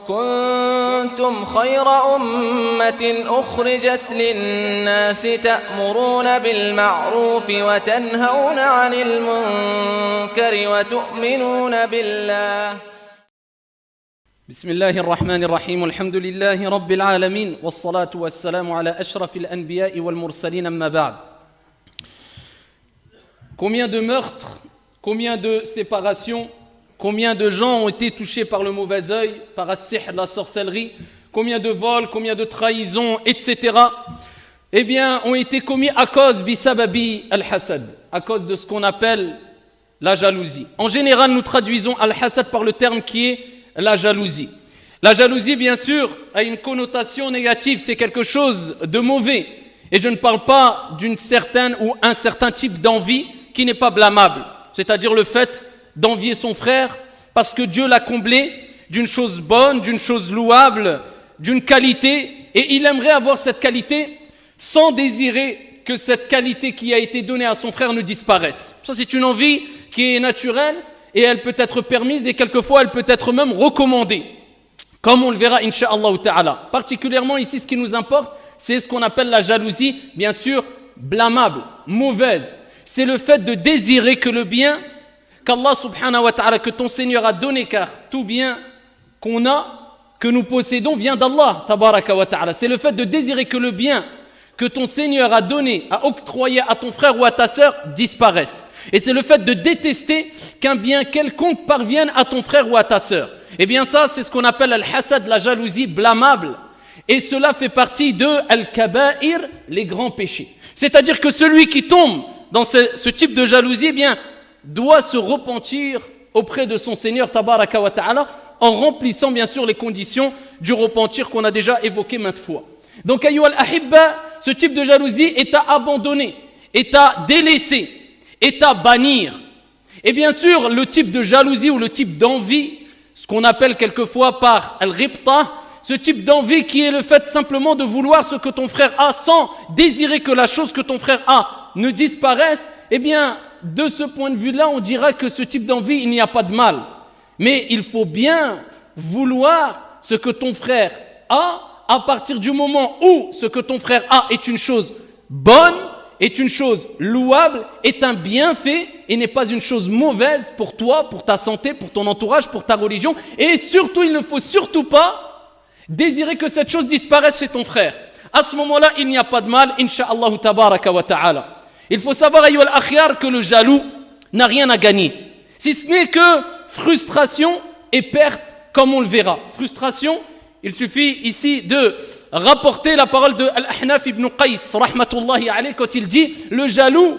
كنتم خير أمة أخرجت للناس تأمرون بالمعروف وتنهون عن المنكر وتؤمنون بالله. بسم الله الرحمن الرحيم الحمد لله رب العالمين والصلاة والسلام على أشرف الأنبياء والمرسلين أما بعد. Combien de meurtres, combien de séparations, combien de gens ont été touchés par le mauvais œil, par as-sihr, la sorcellerie, combien de vols, combien de trahisons, etc. Eh bien, ont été commis à cause bisababi al-hasad, à cause de ce qu'on appelle la jalousie. En général, nous traduisons al-hasad par le terme qui est la jalousie. La jalousie, bien sûr, a une connotation négative, c'est quelque chose de mauvais. Et je ne parle pas d'une certaine ou un certain type d'envie qui n'est pas blâmable, c'est-à-dire le fait d'envier son frère parce que Dieu l'a comblé d'une chose bonne, d'une chose louable, d'une qualité, et il aimerait avoir cette qualité sans désirer que cette qualité qui a été donnée à son frère ne disparaisse. Ça, c'est une envie qui est naturelle et elle peut être permise et quelquefois elle peut être même recommandée, comme on le verra incha'Allah ta'ala. Particulièrement ici, ce qui nous importe, c'est ce qu'on appelle la jalousie, bien sûr, blâmable, mauvaise. C'est le fait de désirer que le bien qu'Allah subhanahu wa ta'ala, que ton Seigneur a donné, car tout bien qu'on a, que nous possédons, vient d'Allah tabaraka wa ta'ala. C'est le fait de désirer que le bien que ton Seigneur a donné, a octroyé à ton frère ou à ta sœur disparaisse. Et c'est le fait de détester qu'un bien quelconque parvienne à ton frère ou à ta sœur. Eh bien ça, c'est ce qu'on appelle al-hasad, la jalousie blâmable. Et cela fait partie de al-kaba'ir, les grands péchés. C'est-à-dire que celui qui tombe dans ce type de jalousie, eh bien, doit se repentir auprès de son Seigneur tabaraka wa ta'ala en remplissant bien sûr les conditions du repentir qu'on a déjà évoqué maintes fois. Donc ayyuhal ahibba, ce type de jalousie est à abandonner, est à délaisser, est à bannir. Et bien sûr, le type de jalousie ou le type d'envie, ce qu'on appelle quelquefois par al-ribta, ce type d'envie qui est le fait simplement de vouloir ce que ton frère a sans désirer que la chose que ton frère a ne disparaissent, eh bien, de ce point de vue-là, on dira que ce type d'envie, il n'y a pas de mal. Mais il faut bien vouloir ce que ton frère a à partir du moment où ce que ton frère a est une chose bonne, est une chose louable, est un bienfait et n'est pas une chose mauvaise pour toi, pour ta santé, pour ton entourage, pour ta religion. Et surtout, il ne faut surtout pas désirer que cette chose disparaisse chez ton frère. À ce moment-là, il n'y a pas de mal, incha'Allah tabaraka wa ta'ala. Il faut savoir, ayyuhal akhyar, que le jaloux n'a rien à gagner. Si ce n'est que frustration et perte, comme on le verra. Frustration, il suffit ici de rapporter la parole de Al-Ahnaf ibn Qais, rahmatullahi alayhi, quand il dit « Le jaloux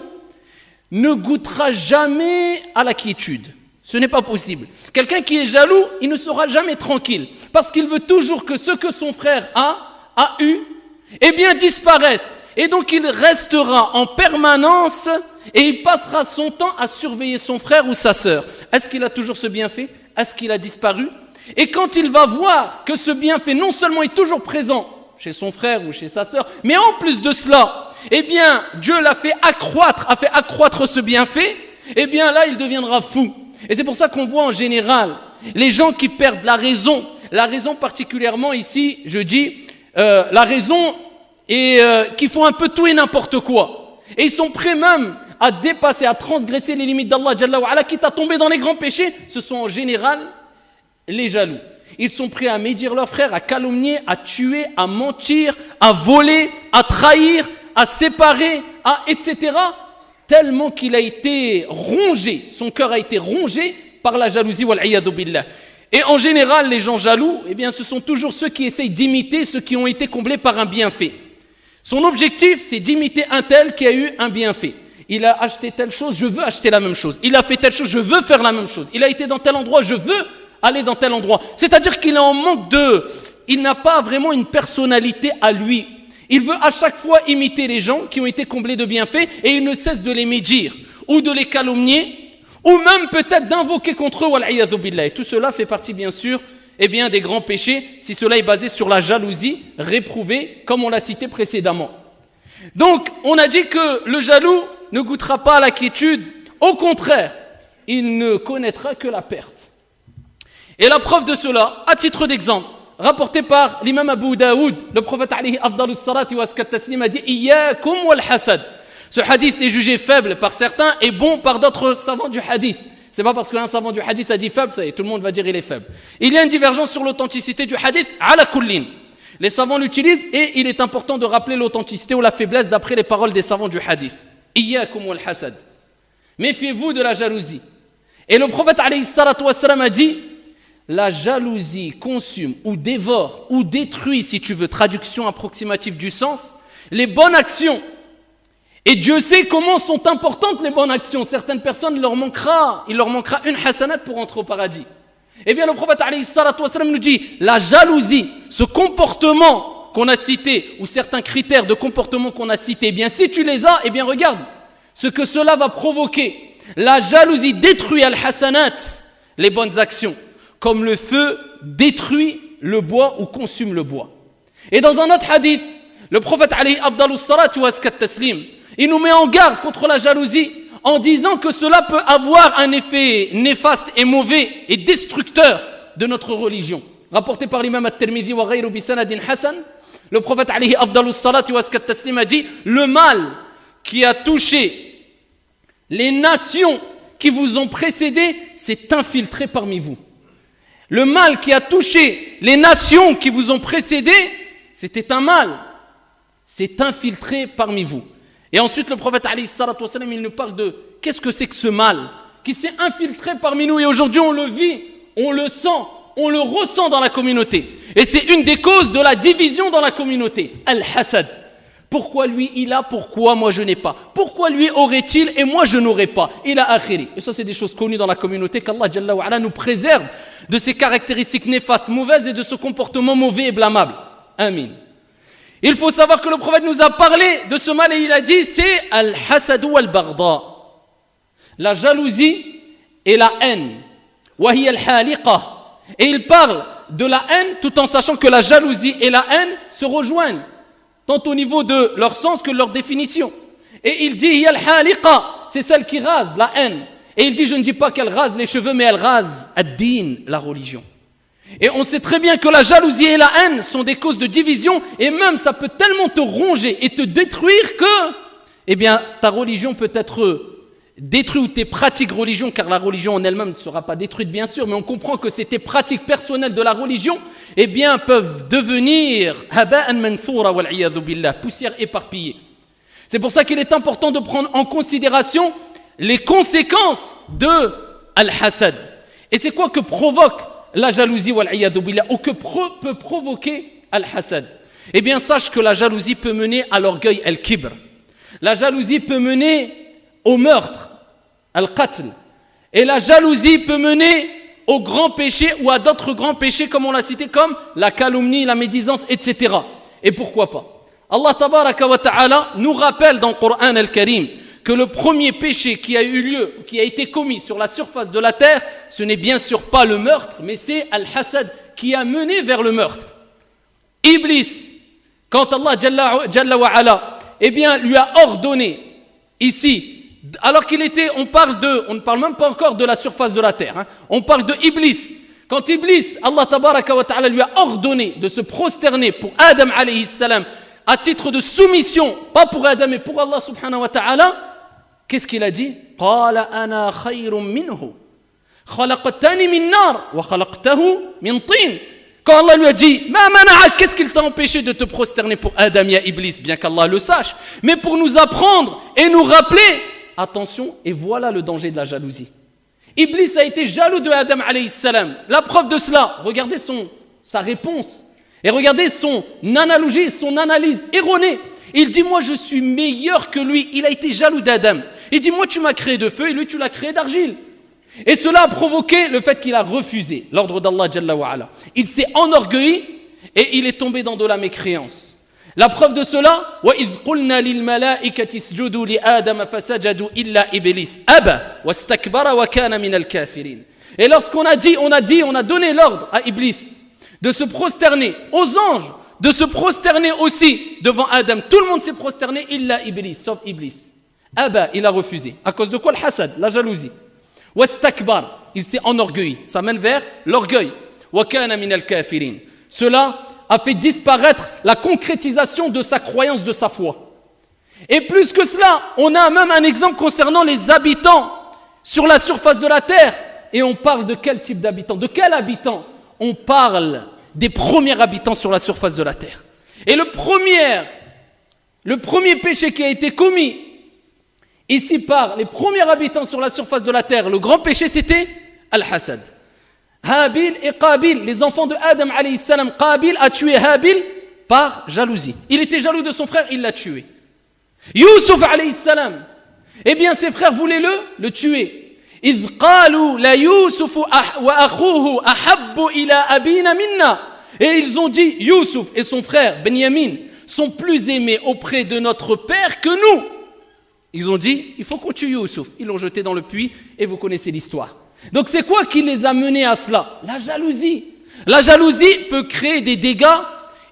ne goûtera jamais à la quiétude ». Ce n'est pas possible. Quelqu'un qui est jaloux, il ne sera jamais tranquille. Parce qu'il veut toujours que ce que son frère a eu, eh bien disparaisse. Et donc il restera en permanence et il passera son temps à surveiller son frère ou sa sœur. Est-ce qu'il a toujours ce bienfait? Est-ce qu'il a disparu? Et quand il va voir que ce bienfait non seulement est toujours présent chez son frère ou chez sa sœur, mais en plus de cela, eh bien Dieu l'a fait accroître, a fait accroître ce bienfait, eh bien là il deviendra fou. Et c'est pour ça qu'on voit en général les gens qui perdent la raison particulièrement ici, je dis, la raison et qui font un peu tout et n'importe quoi. Et ils sont prêts même à dépasser, à transgresser les limites d'Allah Jalla wa Ala, quitte à tomber dans les grands péchés. Ce sont en général les jaloux. Ils sont prêts à médire leurs frères, à calomnier, à tuer, à mentir, à voler, à trahir, à séparer, etc. Tellement qu'il a été rongé, son cœur a été rongé par la jalousie, wal iyadu billah. Et en général, les gens jaloux, eh bien, ce sont toujours ceux qui essayent d'imiter ceux qui ont été comblés par un bienfait. Son objectif, c'est d'imiter un tel qui a eu un bienfait. Il a acheté telle chose, je veux acheter la même chose. Il a fait telle chose, je veux faire la même chose. Il a été dans tel endroit, je veux aller dans tel endroit. C'est-à-dire qu'il est en manque il n'a pas vraiment une personnalité à lui. Il veut à chaque fois imiter les gens qui ont été comblés de bienfaits et il ne cesse de les médire ou de les calomnier ou même peut-être d'invoquer contre eux, wal iyadhu billah. Et tout cela fait partie bien sûr des grands péchés, si cela est basé sur la jalousie réprouvée, comme on l'a cité précédemment. Donc, on a dit que le jaloux ne goûtera pas à la quiétude, au contraire, il ne connaîtra que la perte. Et la preuve de cela, à titre d'exemple, rapporté par l'imam Abu Daoud, le prophète alayhi afdalus salati wa askat taslim a dit Iyyakum wal hasad. Ce hadith est jugé faible par certains et bon par d'autres savants du hadith. C'est pas parce qu'un savant du hadith a dit faible, ça y est, tout le monde va dire il est faible. Il y a une divergence sur l'authenticité du hadith ala kullin. Les savants l'utilisent et il est important de rappeler l'authenticité ou la faiblesse d'après les paroles des savants du hadith. Iyyakum wal hasad. Méfiez-vous de la jalousie. Et le prophète alayhi salatu wassalam a dit la jalousie consume ou dévore ou détruit, si tu veux, traduction approximative du sens, les bonnes actions. Et Dieu sait comment sont importantes les bonnes actions. Certaines personnes, il leur manquera une hasanat pour entrer au paradis. Eh bien, le prophète alayhi salatu wassalam nous dit la jalousie, ce comportement qu'on a cité, ou certains critères de comportement qu'on a cités, eh bien, si tu les as, eh bien, regarde ce que cela va provoquer. La jalousie détruit al-hasanat, les bonnes actions, comme le feu détruit le bois ou consume le bois. Et dans un autre hadith, le prophète alayhi afdalus salatu wa askat taslim, il nous met en garde contre la jalousie en disant que cela peut avoir un effet néfaste et mauvais et destructeur de notre religion. Rapporté par l'imam at-Tirmidhi wa ghayru bi sanadin hasan, le prophète alayhi afdalus salatu wa askat taslim a dit le mal qui a touché les nations qui vous ont précédés s'est infiltré parmi vous. Le mal qui a touché les nations qui vous ont précédés, c'était un mal, s'est infiltré parmi vous. Et ensuite le prophète alayhi salatu wassalam, il nous parle de qu'est-ce que c'est que ce mal qui s'est infiltré parmi nous et aujourd'hui on le vit, on le sent, on le ressent dans la communauté. Et c'est une des causes de la division dans la communauté, al-hasad. Pourquoi lui il a, pourquoi moi je n'ai pas? Pourquoi lui aurait-il et moi je n'aurais pas? Il a akhiri. Et ça c'est des choses connues dans la communauté, qu'Allah Jalla wa Ala nous préserve de ces caractéristiques néfastes, mauvaises et de ce comportement mauvais et blâmable. Amin. Il faut savoir que le prophète nous a parlé de ce mal et il a dit c'est al-hasad wal-barda. La jalousie et la haine. Wa hiya al-haliqa. Et il parle de la haine tout en sachant que la jalousie et la haine se rejoignent, tant au niveau de leur sens que de leur définition. Et il dit hiya al-haliqa, c'est celle qui rase la haine. Et il dit je ne dis pas qu'elle rase les cheveux mais elle rase ad-din, la religion. Et on sait très bien que la jalousie et la haine sont des causes de division et même ça peut tellement te ronger et te détruire que, eh bien, ta religion peut être détruite ou tes pratiques religion, car la religion en elle-même ne sera pas détruite bien sûr, mais on comprend que c'est tes pratiques personnelles de la religion, eh bien, peuvent devenir haba'an manthura wal iyadhu billah, poussière éparpillée. C'est pour ça qu'il est important de prendre en considération les conséquences de al-hasad. Et c'est quoi que provoque la jalousie wal iyadhu billah, ou que peut provoquer al-hasad? Eh bien, sache que la jalousie peut mener à l'orgueil al-kibr. La jalousie peut mener au meurtre, al-qatl. Et la jalousie peut mener au grand péché ou à d'autres grands péchés comme on l'a cité, comme la calomnie, la médisance, etc. Et pourquoi pas? Allah tabaraka wa ta'ala nous rappelle dans le Coran al-Karim que le premier péché qui a eu lieu, qui a été commis sur la surface de la terre, ce n'est bien sûr pas le meurtre, mais c'est al-hasad qui a mené vers le meurtre. Iblis, quand Allah Jalla wa Ala, eh bien, lui a ordonné ici, alors qu'il était, on ne parle même pas encore de la surface de la terre, hein, on parle de Iblis. Quand Iblis, Allah tabaraka wa ta'ala lui a ordonné de se prosterner pour Adam alayhi salam, à titre de soumission, pas pour Adam mais pour Allah subhanahu wa ta'ala, qu'est-ce qu'il a dit? Qala ana khayrun minhu khalaqtani min nar wa khalaqtahu min tin. Quand Allah lui a dit ma mana'ak, qu'est-ce qu'il t'a empêché de te prosterner pour Adam ya Iblis, bien qu'Allah le sache, mais pour nous apprendre et nous rappeler, attention, et voilà le danger de la jalousie. Iblis a été jaloux de Adam alayhi salam. La preuve de cela, regardez sa réponse et regardez son analogie, son analyse erronée. Il dit moi je suis meilleur que lui. Il a été jaloux d'Adam. Il dit moi tu m'as créé de feu et lui tu l'as créé d'argile. Et cela a provoqué le fait qu'il a refusé l'ordre d'Allah Jalla wa Ala. Il s'est enorgueilli et il est tombé dans de la mécréance. La preuve de cela, وَإِذْ قُلْنَا لِلْمَلَائِكَةِ اسْجُدُوا لِآدَمَ فَسَجَدُوا إِلَّا إِبْلِيسَ أَبَى وَاسْتَكْبَرَ وَكَانَ مِنَ الْكَافِرِينَ. Et lorsqu'on a donné l'ordre à Iblis de se prosterner, aux anges de se prosterner aussi devant Adam, tout le monde s'est prosterné, illa Iblis, sauf Iblis. Aba, il a refusé. À cause de quoi? Le hasad, la jalousie. Wastakbar, il s'est enorgueilli. Ça mène vers l'orgueil. Wa kana min al-kafirin. cela a fait disparaître la concrétisation de sa croyance, de sa foi. Et plus que cela, on a même un exemple concernant les habitants sur la surface de la terre. Et on parle de quel type d'habitants? De quel habitant? On parle des premiers habitants sur la surface de la terre. Et le premier péché qui a été commis ici par les premiers habitants sur la surface de la terre, le grand péché, c'était Al-Hasad. Habil et Qabil, les enfants de Adam alayhi salam, Qabil a tué Habil par jalousie. Il était jaloux de son frère, il l'a tué. Youssouf alayhi salam, eh bien ses frères voulaient le tuer. إذ قالوا لا يوسف وأخوه أحب إلى أبينا منا. Et ils ont dit, Youssouf et son frère Benyamin sont plus aimés auprès de notre père que nous. Ils ont dit, il faut qu'on tue Youssouf. Ils l'ont jeté dans le puits et vous connaissez l'histoire. Donc c'est quoi qui les a menés à cela? La jalousie. La jalousie peut créer des dégâts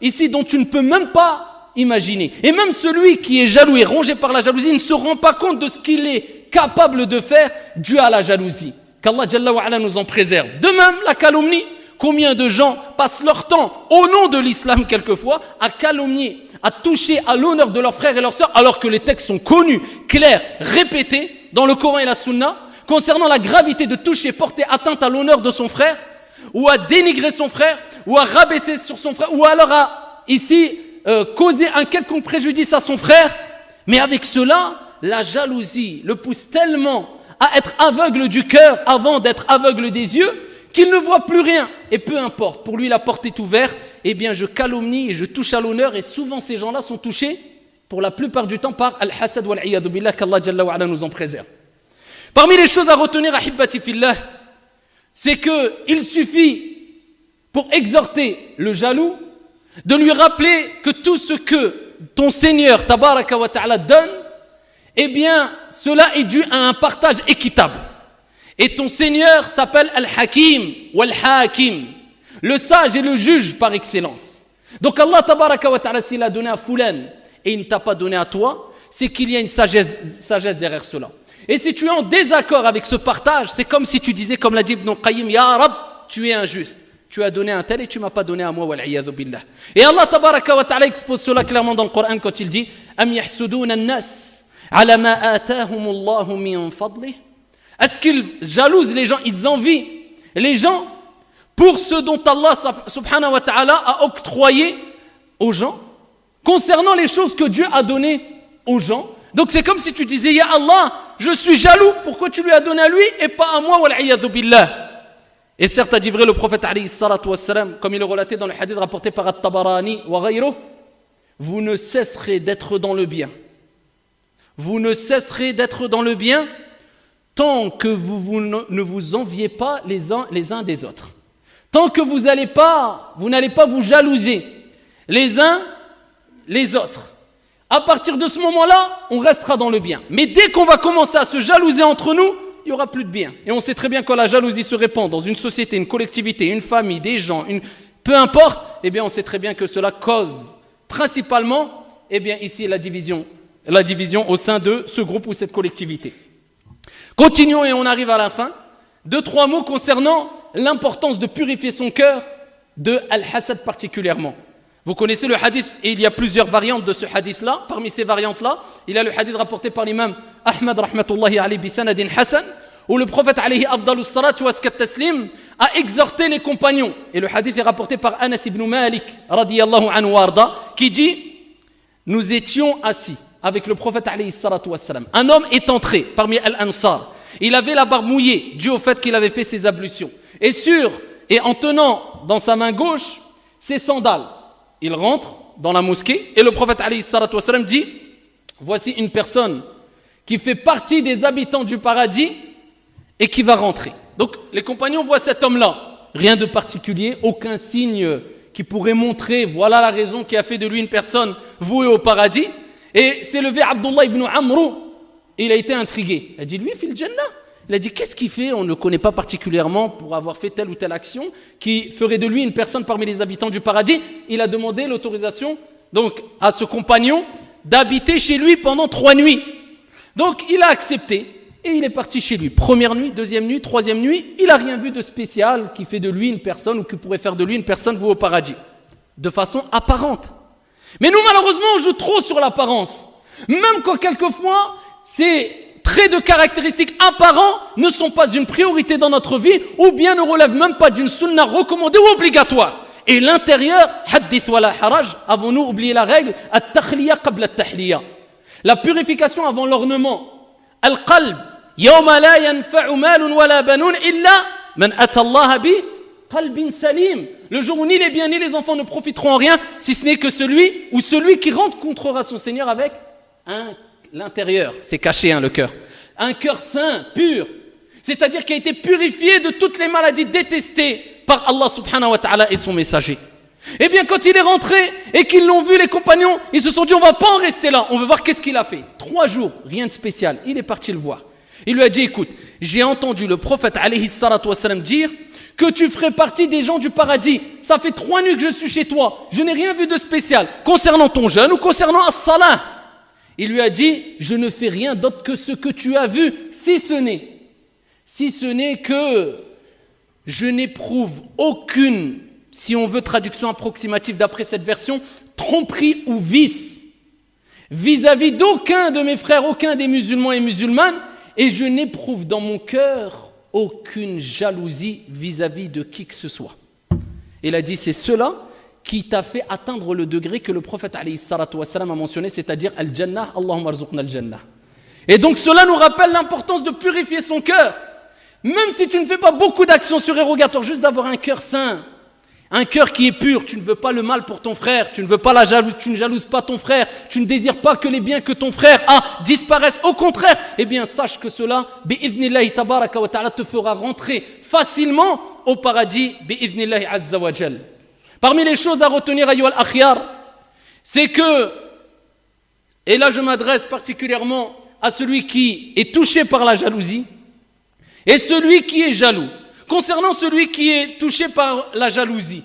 ici dont tu ne peux même pas imaginer. Et même celui qui est jaloux et rongé par la jalousie ne se rend pas compte de ce qu'il est capable de faire dû à la jalousie. Qu'Allah Jalla wa Ala nous en préserve. De même, la calomnie. Combien de gens passent leur temps, au nom de l'islam quelquefois, à calomnier, à toucher à l'honneur de leurs frères et leurs sœurs, alors que les textes sont connus, clairs, répétés dans le Coran et la Sunna, concernant la gravité de toucher, porter atteinte à l'honneur de son frère, ou à dénigrer son frère, ou à rabaisser sur son frère, ou alors à, ici, causer un quelconque préjudice à son frère. Mais avec cela, la jalousie le pousse tellement à être aveugle du cœur avant d'être aveugle des yeux qu'il ne voit plus rien. Et peu importe, pour lui la porte est ouverte, eh bien je calomnie et je touche à l'honneur. Et souvent ces gens-là sont touchés, pour la plupart du temps, par al-hasad wal-iyadhu billah, qu'Allah Jalla wa Ala nous en préserve. Parmi les choses à retenir, ahibbati fillah, c'est qu'il suffit, pour exhorter le jaloux, de lui rappeler que tout ce que ton Seigneur, tabaraka wa ta'ala, donne, eh bien, cela est dû à un partage équitable. Et ton Seigneur s'appelle Al-Hakim ou Al-Hakim, le sage et le juge par excellence. Donc Allah tabaraka wa ta'ala, s'il a donné à Foulan et il ne t'a pas donné à toi, c'est qu'il y a une sagesse derrière cela. Et si tu es en désaccord avec ce partage, c'est comme si tu disais, comme l'a dit Ibn Qayyim, Ya Rab, tu es injuste. Tu as donné un tel et tu ne m'as pas donné à moi, wal-iyadhu billah. Et Allah tabaraka wa ta'ala expose cela clairement dans le Coran quand il dit Am yahsuduna an-nas ala ma atahum Allahu min fadlih. Est-ce qu'ils jalousent les gens, ils envient les gens pour ce dont Allah subhanahu wa ta'ala a octroyé aux gens, concernant les choses que Dieu a données aux gens. Donc c'est comme si tu disais, Ya Allah, je suis jaloux, pourquoi tu lui as donné à lui et pas à moi, wal-iyadhu billah. Et certes, a dit vrai le prophète alayhi salatu wassalam, comme il est relaté dans le hadith rapporté par At-Tabarani wa ghayruh, vous ne cesserez d'être dans le bien. Vous ne cesserez d'être dans le bien tant que vous ne vous enviez pas les uns des autres. Tant que vous n'allez pas vous jalouser les uns les autres. À partir de ce moment-là, on restera dans le bien. Mais dès qu'on va commencer à se jalouser entre nous, il n'y aura plus de bien. Et on sait très bien quand la jalousie se répand dans une société, une collectivité, une famille, des gens, peu importe, eh bien on sait très bien que cela cause principalement, eh bien ici la division au sein de ce groupe ou cette collectivité. Continuons et on arrive à la fin. 2-3 mots concernant l'importance de purifier son cœur de al-hasad particulièrement. Vous connaissez le hadith et il y a plusieurs variantes de ce hadith-là. Parmi ces variantes-là, il y a le hadith rapporté par l'imam Ahmad rahmatullahi alayhi bisanadin Hassan, où le prophète alayhi afdalus salatu wa askat taslim a exhorté les compagnons. Et le hadith est rapporté par Anas ibn Malik radiyallahu anhu warda, qui dit nous étions assis avec le prophète alayhi salatu wa salam. Un homme est entré parmi al-Ansar. Il avait la barbe mouillée dû au fait qu'il avait fait ses ablutions. Et en tenant dans sa main gauche ses sandales. Il rentre dans la mosquée et le prophète alayhi salatu wa salam dit voici une personne qui fait partie des habitants du paradis et qui va rentrer. Donc les compagnons voient cet homme-là, rien de particulier, aucun signe qui pourrait montrer voilà la raison qui a fait de lui une personne vouée au paradis. Et s'est levé Abdullah ibn Amr et il a été intrigué. Il a dit lui fil jannah. Il a dit qu'est-ce qu'il fait, on ne le connaît pas particulièrement pour avoir fait telle ou telle action qui ferait de lui une personne parmi les habitants du paradis. Il a demandé l'autorisation donc à ce compagnon d'habiter chez lui pendant 3 nuits. Donc il a accepté Et il est parti chez lui. Première nuit, deuxième nuit, troisième nuit, il n'a rien vu de spécial qui fait de lui une personne ou qui pourrait faire de lui une personne vouée au paradis. De façon apparente. Mais nous, malheureusement, on joue trop sur l'apparence. Même quand quelquefois, ces traits de caractéristiques apparents ne sont pas une priorité dans notre vie ou bien ne relèvent même pas d'une sunna recommandée ou obligatoire. Et l'intérieur, hadith wala haraj, avons-nous oublié la règle at-takhliya qabla at-tahliya. La purification avant l'ornement. Al-qalb. Yawma la yanfa'u malun wala banun illa man ata Allah bi qalbin salim. Le jour où ni les biens ni les enfants ne profiteront en rien, si ce n'est que celui qui rencontrera son Seigneur avec l'intérieur. C'est caché, le cœur. Un cœur saint, pur. C'est-à-dire qui a été purifié de toutes les maladies détestées par Allah subhanahu wa ta'ala et son messager. Eh bien, quand il est rentré et qu'ils l'ont vu, les compagnons, ils se sont dit, on ne va pas en rester là, on veut voir qu'est-ce qu'il a fait. 3 jours, rien de spécial. Il est parti le voir. Il lui a dit, écoute, j'ai entendu le prophète alayhi salatu wassalam dire que tu ferais partie des gens du paradis. Ça fait 3 nuits que je suis chez toi. Je n'ai rien vu de spécial concernant ton jeûne ou concernant as-salah. Il lui a dit, je ne fais rien d'autre que ce que tu as vu, si ce n'est que je n'éprouve aucune, si on veut traduction approximative d'après cette version, tromperie ou vice vis-à-vis d'aucun de mes frères, aucun des musulmans et musulmanes, et je n'éprouve dans mon cœur aucune jalousie vis-à-vis de qui que ce soit. Il a dit, c'est cela qui t'a fait atteindre le degré que le prophète alayhi salatu wassalam a mentionné, c'est-à-dire al-jannah, Allahumma arzuqna al-jannah. Et donc cela nous rappelle l'importance de purifier son cœur. Même si tu ne fais pas beaucoup d'actions surérogatoires, juste d'avoir un cœur saint, un cœur qui est pur, tu ne veux pas le mal pour ton frère, tu ne veux pas la jalousie, tu ne jalouses pas ton frère, tu ne désires pas que les biens que ton frère a disparaissent, au contraire, eh bien sache que cela, bi'idhnillahi tabaraka wa ta'ala, te fera rentrer facilement au paradis, bi'idhnillahi azza wa jal. Parmi les choses à retenir, ayyuhal akhyar, c'est que, et là je m'adresse particulièrement à celui qui est touché par la jalousie, et celui qui est jaloux. Concernant celui qui est touché par la jalousie,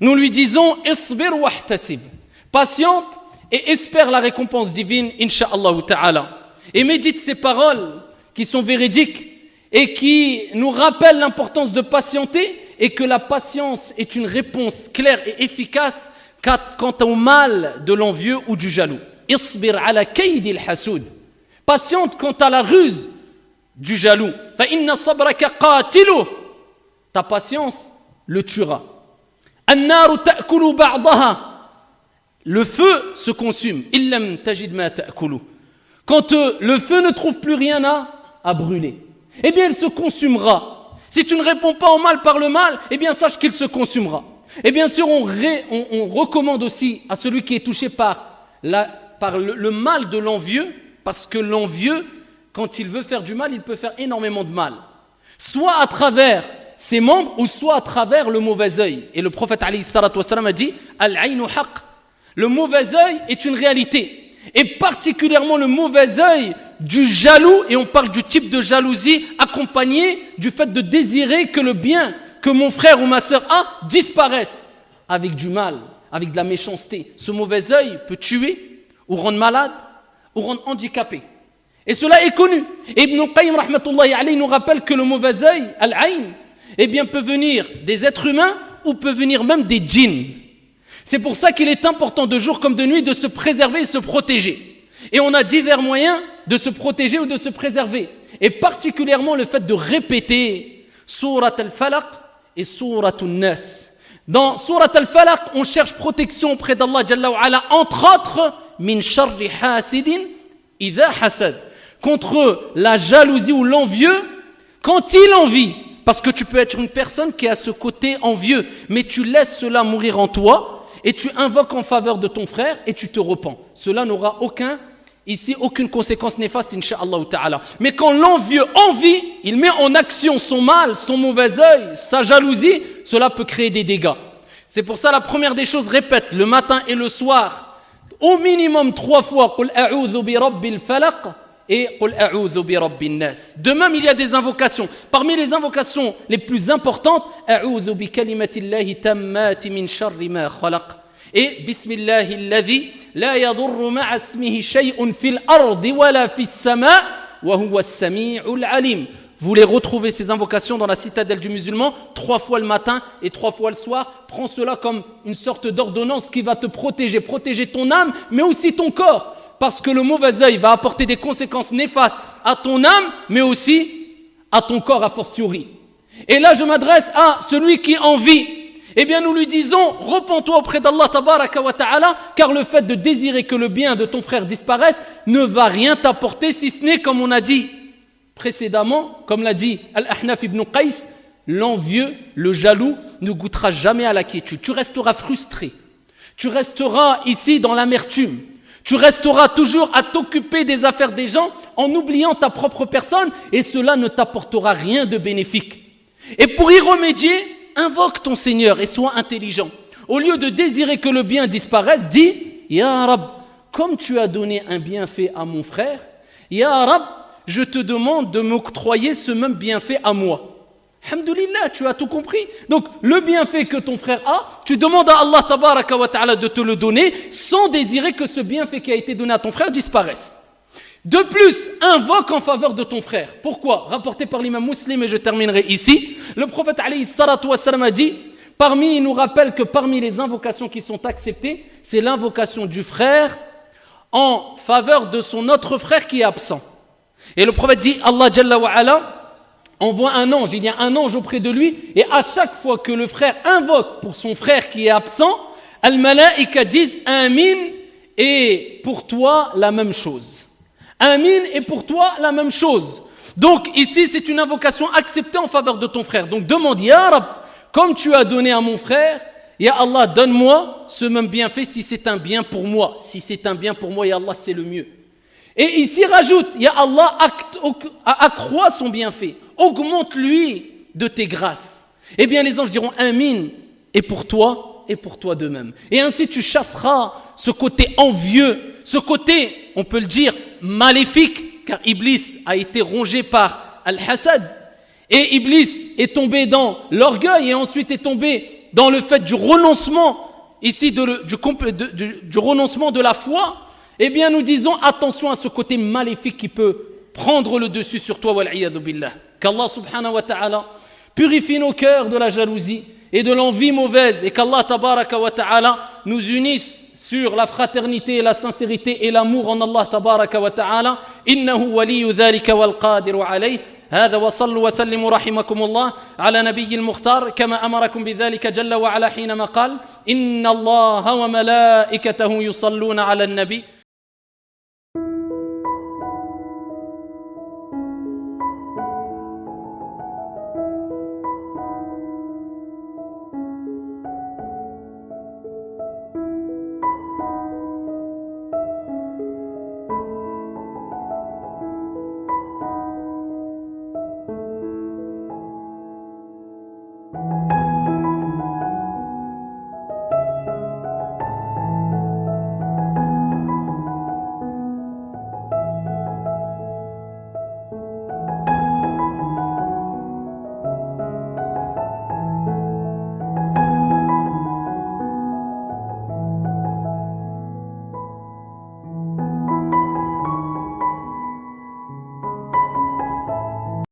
nous lui disons isbir wahtasib, patiente et espère la récompense divine, insha'Allah ta'ala. Et médite ces paroles qui sont véridiques et qui nous rappellent l'importance de patienter et que la patience est une réponse claire et efficace quant au mal de l'envieux ou du jaloux. Isbir ala kaydil hasoud, patiente quant à la ruse du jaloux. Fa inna sabraka qatiluh, ta patience le tuera. An-naru ta'kulu ba'daha, le feu se consume. Illam tajid ma ta'kulu, quand le feu ne trouve plus rien à brûler, eh bien il se consumera. Si tu ne réponds pas au mal par le mal, eh bien sache qu'il se consumera. Et bien sûr on recommande aussi à celui qui est touché par le mal de l'envieux, parce que l'envieux, quand il veut faire du mal, il peut faire énormément de mal, soit à travers ses membres ou soit à travers le mauvais œil. Et le prophète alayhi salatu wassalam a dit al-aynu haqq, le mauvais œil est une réalité, et particulièrement le mauvais œil du jaloux, et on parle du type de jalousie accompagné du fait de désirer que le bien que mon frère ou ma sœur a disparaisse avec du mal, avec de la méchanceté. Ce mauvais œil peut tuer ou rendre malade ou rendre handicapé. Et cela est connu. Et Ibn Qayyim rahmatullahi alayhi nous rappelle que le mauvais œil, al-ayn, eh bien peut venir des êtres humains ou peut venir même des djinns. C'est pour ça qu'il est important de jour comme de nuit de se préserver et se protéger. Et on a divers moyens de se protéger ou de se préserver. Et particulièrement le fait de répéter Surat al-Falaq et Surat al-Nas. Dans Surat al-Falaq, on cherche protection auprès d'Allah Jalla wa Ala, entre autres, min sharri hasidin idha hasad, contre la jalousie ou l'envieux quand il envie. Parce que tu peux être une personne qui a ce côté envieux, mais tu laisses cela mourir en toi et tu invoques en faveur de ton frère et tu te repens. Cela n'aura aucune conséquence néfaste, incha'Allah ta'ala. Mais quand l'envieux envie, il met en action son mal, son mauvais œil, sa jalousie, cela peut créer des dégâts. C'est pour ça la première des choses, répète le matin et le soir, au minimum 3 fois, Qul a'udhu bi rabbil falaq et Qul a'udhu bi rabbin nas. De même, il y a des invocations. Parmi les invocations les plus importantes, A'udhu bi kalimatillahi tammati min sharri ma khalaq. Et Bismillahi alladhi la yadurru ma'a ismihi shay'un fil ardi wala fis sama' wa huwa as-sami'ul alim. Vous les retrouvez ces invocations dans la citadelle du musulman 3 fois le matin et 3 fois le soir. Prends cela comme une sorte d'ordonnance qui va te protéger ton âme, mais aussi ton corps. Parce que le mauvais œil va apporter des conséquences néfastes à ton âme, mais aussi à ton corps a fortiori. Et là, je m'adresse à celui qui en vit. Eh bien, nous lui disons, repens-toi auprès d'Allah tabaraka wa ta'ala, car le fait de désirer que le bien de ton frère disparaisse ne va rien t'apporter, si ce n'est, comme on a dit précédemment, comme l'a dit Al-Ahnaf ibn Qais, l'envieux, le jaloux ne goûtera jamais à la quiétude. Tu resteras frustré. Tu resteras ici dans l'amertume. Tu resteras toujours à t'occuper des affaires des gens en oubliant ta propre personne et cela ne t'apportera rien de bénéfique. Et pour y remédier, invoque ton Seigneur et sois intelligent. Au lieu de désirer que le bien disparaisse, dis « Ya Rab, comme tu as donné un bienfait à mon frère, Ya Rab, je te demande de m'octroyer ce même bienfait à moi. » Alhamdulillah, tu as tout compris. Donc, le bienfait que ton frère a, tu demandes à Allah tabaraka wa ta'ala de te le donner sans désirer que ce bienfait qui a été donné à ton frère disparaisse. De plus, invoque en faveur de ton frère. Pourquoi? Rapporté par l'imam Muslim, et je terminerai ici. Le prophète alayhi salatu wa salam a dit, il nous rappelle que parmi les invocations qui sont acceptées, c'est l'invocation du frère en faveur de son autre frère qui est absent. Et le prophète dit, Allah Jalla wa Ala envoie un ange, il y a un ange auprès de lui, et à chaque fois que le frère invoque pour son frère qui est absent, Al-Malaïka disent Amin, et pour toi la même chose. Amin, et pour toi la même chose. Donc ici c'est une invocation acceptée en faveur de ton frère. Donc demande, Ya Rab, comme tu as donné à mon frère, Ya Allah, donne-moi ce même bienfait si c'est un bien pour moi. Si c'est un bien pour moi, Ya Allah, c'est le mieux. Et ici rajoute, Ya Allah, accroît son bienfait, augmente-lui de tes grâces. Eh bien les anges diront Amin, et pour toi de même. Et ainsi tu chasseras ce côté envieux, ce côté, on peut le dire, maléfique, car Iblis a été rongé par Al-Hasad. Et Iblis est tombé dans l'orgueil et ensuite est tombé dans le fait du renoncement, ici du renoncement de la foi. Eh bien, nous disons attention à ce côté maléfique qui peut prendre le dessus sur toi, wal'iyadhu billah. Qu'Allah subhanahu wa ta'ala purifie nos cœurs de la jalousie et de l'envie mauvaise et qu'Allah tabaraka wa ta'ala nous unisse sur la fraternité et la sincérité et l'amour en Allah tabaraka wa ta'ala. Innahu waliyu dhalika wal qadiru alayh. هذا وصلوا وسلموا رحمكم الله على نبي المختار كما أمركم بذلك جل وعلا حينما قال إن الله وملائكته يصلون على النبي